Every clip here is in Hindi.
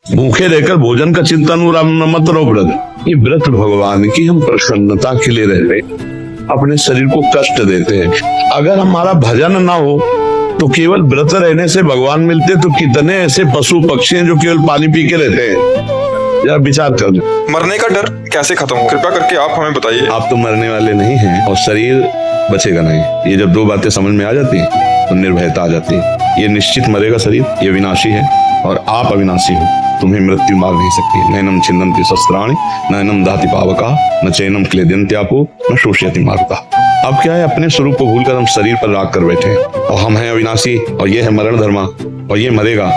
भूखे रहकर भोजन का चिंतन मत रहो व्रत। ये व्रत भगवान की हम प्रसन्नता के लिए रह रहे, अपने शरीर को कष्ट देते हैं। अगर हमारा भजन ना हो तो केवल व्रत रहने से भगवान मिलते तो कितने ऐसे पशु पक्षी हैं जो केवल पानी पी के रहते हैं। जरा विचार कर लो। मरने का डर कैसे खत्म हो, कृपया करके आप हमें बताइए। आप तो मरने वाले नहीं हैं और शरीर बचेगा नहीं। ये जब दो बातें समझ में आ जाती हैं तो निर्भयता आ जाती है। ये निश्चित मरेगा शरीर, ये विनाशी है और आप अविनाशी हो। तुम्हें मृत्यु मार नहीं सकती। नैनम छिन्दन्ति शस्त्राणि नैनम दाति पावका न चैनम क्लेदन्त्यापो न शोषयति मारुता। अब क्या है, अपने स्वरूप को भूलकर हम शरीर पर राख कर बैठे हैं और हम हैं अविनाशी और ये है मरण धर्मा और ये मरेगा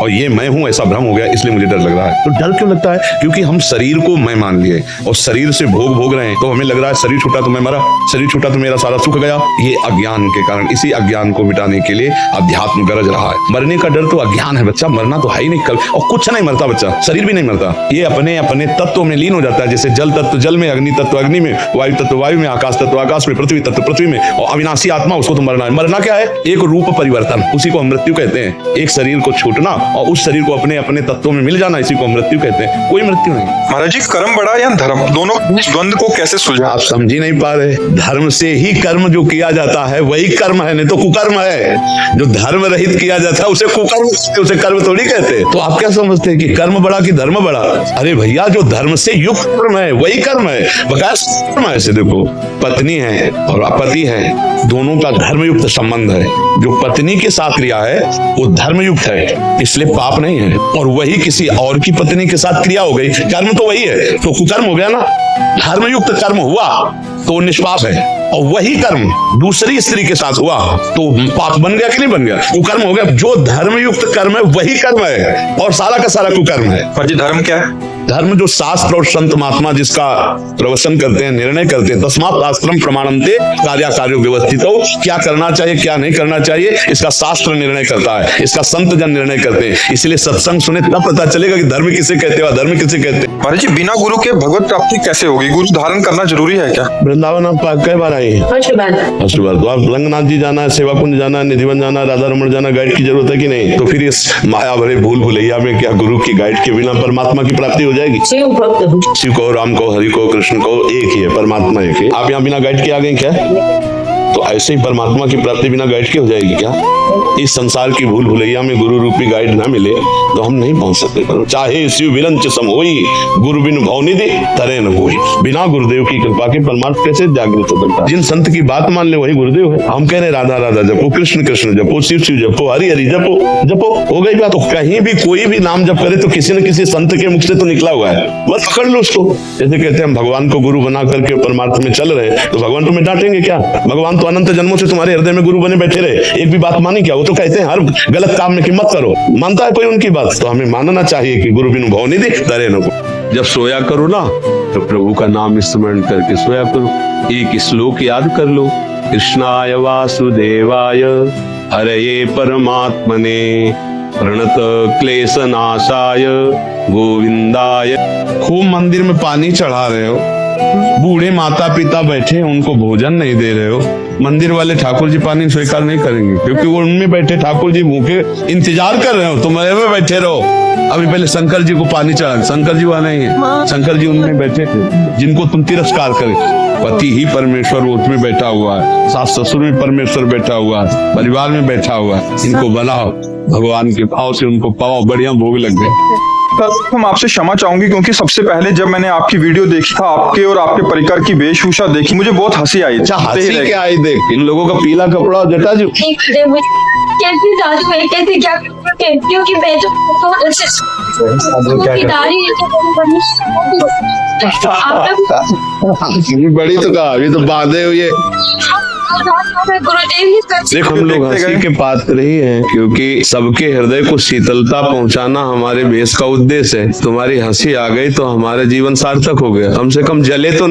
और ये मैं हूं, ऐसा भ्रम हो गया, इसलिए मुझे डर लग रहा है। तो डर क्यों लगता है? क्योंकि हम शरीर को मैं मान लिए और शरीर से भोग रहे हैं। तो हमें लग रहा है शरीर छूटा तो मैं मरा, शरीर छूटा तो मेरा सारा सुख गया। ये अज्ञान के कारण, इसी अज्ञान को मिटाने के लिए अध्यात्म गरज रहा है। मरने का डर तो अज्ञान है बच्चा, मरना तो है ही नहीं। कल और कुछ नहीं मरता बच्चा, शरीर भी नहीं मरता। ये अपने अपने तत्व में लीन हो जाता है। जैसे जल तत्व जल में, अग्नि तत्व अग्नि में, वायु तत्व वायु में, आकाश तत्व आकाश में, पृथ्वी तत्व पृथ्वी में और अविनाशी आत्मा, उसको तो मरना है। मरना क्या है? एक रूप परिवर्तन, उसी को हम मृत्यु कहते हैं। एक शरीर को छूटना और उस शरीर को अपने अपने तत्वों में मिल जाना, इसी को मृत्यु कहते हैं। कोई मृत्यु नहीं। महाराज जी, कर्म बड़ा या धर्म, दोनों द्वंद को कैसे सुलझा? आप समझ ही नहीं पा रहे। धर्म से ही कर्म जो किया जाता है वही कर्म है, नहीं तो कुकर्म है। जो धर्म रहित किया जाता है उसे कुकर्म, उसे कर्म थोड़ी कहते। तो आप क्या समझते हैं कि कर्म बड़ा कि धर्म बड़ा? अरे भैया, जो धर्म से युक्त कर्म है वही कर्म है। बकास कर्म है। ऐसे देखो, पत्नी है और पति है, दोनों का धर्मयुक्त संबंध है। जो पत्नी के साथ क्रिया है वो धर्मयुक्त है, इसलिए पाप नहीं है। और वही किसी और की पत्नी के साथ क्रिया हो गई, कर्म तो वही है, तो कुकर्म हो गया ना। धर्मयुक्त कर्म हुआ तो निष्पाप है और वही कर्म दूसरी स्त्री के साथ हुआ तो पाप बन गया कि नहीं बन गया? कुकर्म हो गया। जो धर्मयुक्त कर्म है वही कर्म है और सारा का सारा कुकर्म है। पर जी धर्म क्या है? धर्म जो शास्त्र और संत महात्मा जिसका प्रवचन करते हैं, निर्णय करते हैं। तस्मात् शास्त्रम प्रमाणन्ते कार्याकार्यो व्यवस्थितो। क्या करना चाहिए क्या नहीं करना चाहिए इसका शास्त्र निर्णय करता है, इसका संत जन निर्णय करते हैं। इसलिए सत्संग सुने तब पता चलेगा कि धर्म किसे कहते हैं, धर्म किसे कहते हैं। महाराज जी, बिना गुरु के भगवत प्राप्ति कैसे होगी? गुरु धारण करना जरूरी है क्या? वृंदावन आप कई बार आए हैं? 8 बार। तो आप रंगनाथ जी जाना है, सेवा कुंज जाना है, निधिवन जाना, राधा रमण जाना, गाइड की जरूरत है कि नहीं? तो फिर इस माया भरे भूल भुलैया में क्या गुरु की गाइड के बिना परमात्मा की प्राप्ति हो जाएगी? शिव को, राम को, हरि को, कृष्ण को, एक ही है, परमात्मा एक है। आप यहाँ बिना गाइड के आ गए क्या? तो ऐसे ही परमात्मा की प्राप्ति बिना गाइड के हो जाएगी क्या? इस संसार की भूल भुलैया में गुरु रूपी गाइड ना मिले तो हम नहीं पहुंच सकते। चाहे शिव विरंच सम होई, गुरु बिन भवनिधि तरे न होई। बिना गुरुदेव की कृपा के परमार्थ कैसे जागृत हो सकता? जिन संत की बात मान ले वही गुरुदेव है। हम कह रहे राधा राधा जपो, कृष्ण कृष्ण जपो, शिव शिव जपो, हरि हरि जपो, जपो, हो गई बात। तो कहीं भी कोई भी नाम जप करे तो किसी न किसी संत के मुख से तो निकला हुआ है, बस पकड़ लो उसको। जैसे कहते हैं हम भगवान को गुरु बना करके परमार्थ में चल रहे तो भगवान तुम्हें डांटेंगे क्या? भगवान तो अनंत जन्मों से तुम्हारे हृदय में गुरु बने बैठे रहे, एक भी बात मानी क्या? वो तो कहते हैं हर गलत काम में कि मत करो। मानता है कोई उनकी बात? तो हमें मानना चाहिए कि गुरु बिनु भवनिधि तरे न होई। जब सोया करो ना तो प्रभु का नाम स्मरण करके सोया करो। एक श्लोक याद कर लो, कृष्णाय वासुदेवाय हरये परमात्मने प्रणत क्लेशनाशाय गोविंदाय। खूब मंदिर में पानी चढ़ा रहे हो, बूढ़े माता पिता बैठे उनको भोजन नहीं दे रहे हो, मंदिर वाले ठाकुर जी पानी स्वीकार नहीं करेंगे क्योंकि वो उनमें बैठे ठाकुर जी भूखे इंतजार कर रहे हो, तुम में बैठे रहो। अभी पहले शंकर जी को पानी चढ़ा, शंकर जी वहां नहीं है, शंकर जी उनमें बैठे थे जिनको तुम तिरस्कार करे। पति ही परमेश्वर उसमें बैठा हुआ है, सास ससुर में परमेश्वर बैठा हुआ है, परिवार में बैठा हुआ है। इनको बनाओ भगवान के भाव से, उनको पाओ, बढ़िया भोग लग गए। हम आपसे क्षमा चाहूंगी क्योंकि सबसे पहले जब मैंने आपकी वीडियो देखी था, आपके और आपके परिकर की वेशभूषा देखी, मुझे बहुत हंसी आई। हंसी क्या आई? देख इन लोगों का पीला कपड़ा जटा जी कैसे जादू है, कैसे क्या कहती हूँ कि मैं तो बहुत अच्छे बड़ी तो कहा, अभी तो बांधे हुए। देखो हम लोग हंसी के पात्र ही हैं क्योंकि सबके हृदय को शीतलता पहुंचाना हमारे भेष का उद्देश्य है। तुम्हारी हंसी आ गई तो हमारा जीवन सार्थक हो गया, कम से कम जले तो नहीं।